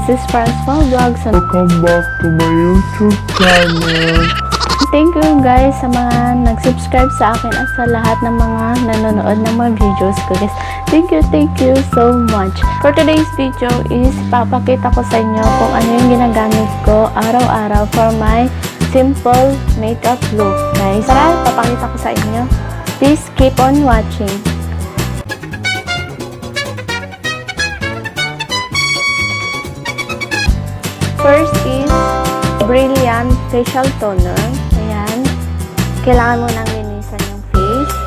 This is Franzfaul vlogs and welcome back to my YouTube channel. thank you guys sa mga nag-subscribe sa akin at sa lahat ng mga nanonood ng mga videos ko guys. Thank you so much. For today's video is papakita ko sa inyo kung ano yung ginagamit ko araw-araw for my simple makeup look guys. Tara, papakita ko sa inyo. Please keep on watching. First is Brilliant Facial Toner. Ayan. Kailangan mo nang linisan yung face.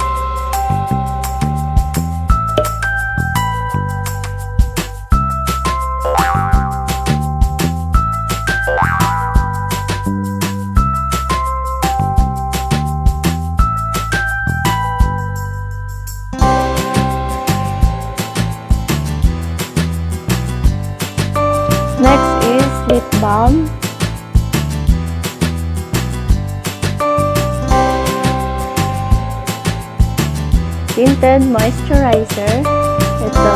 Next is lip balm. Tinted moisturizer. Ito,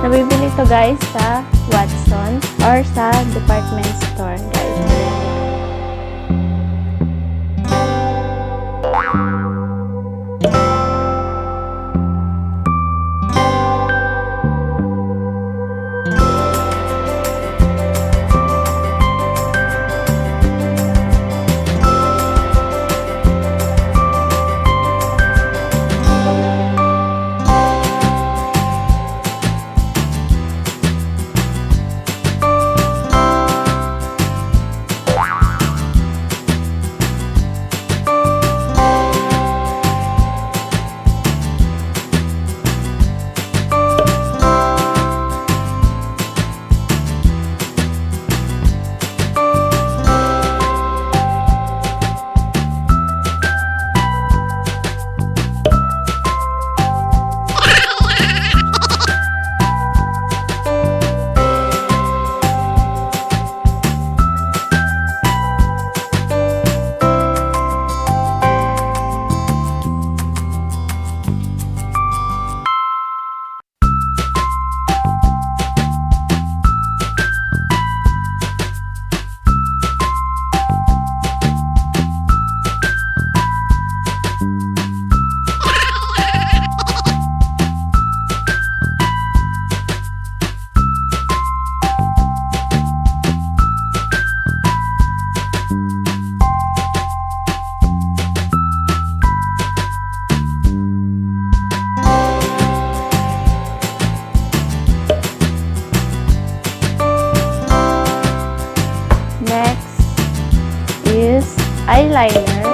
nabibili ito guys sa Watson or sa department store guys. Eyeliner.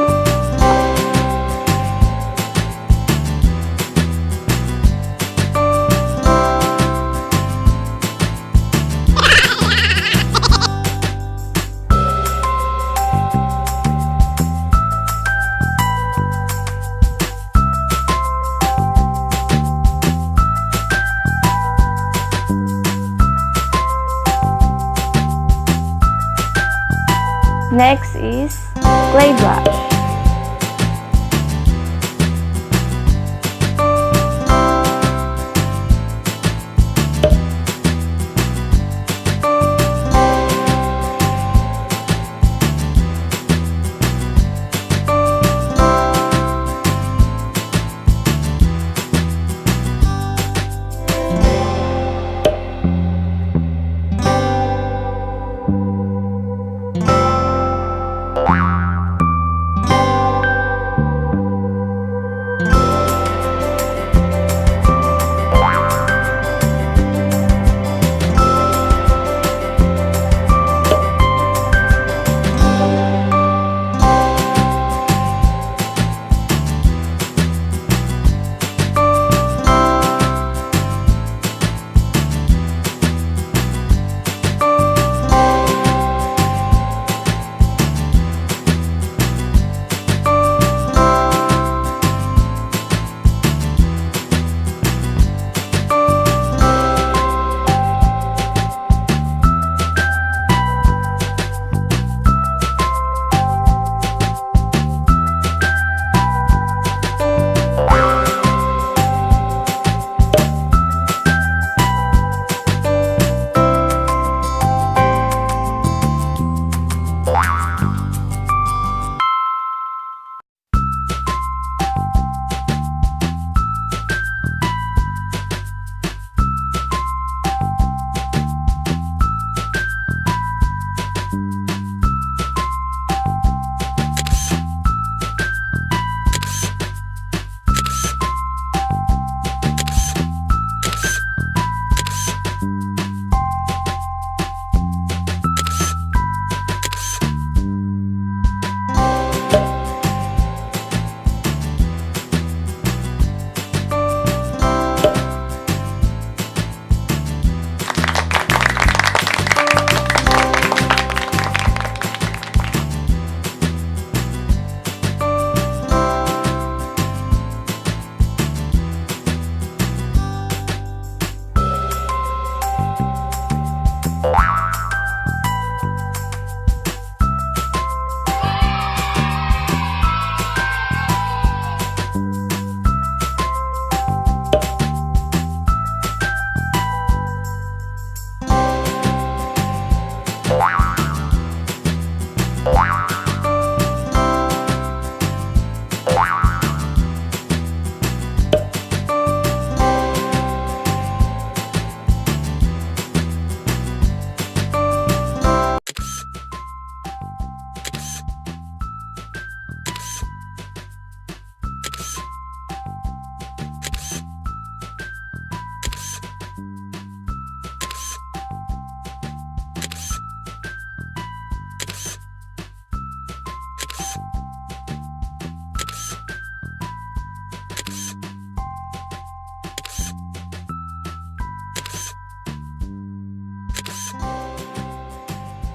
Next is clay brush.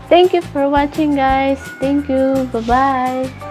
Thank you for watching guys. Thank you. Bye-bye.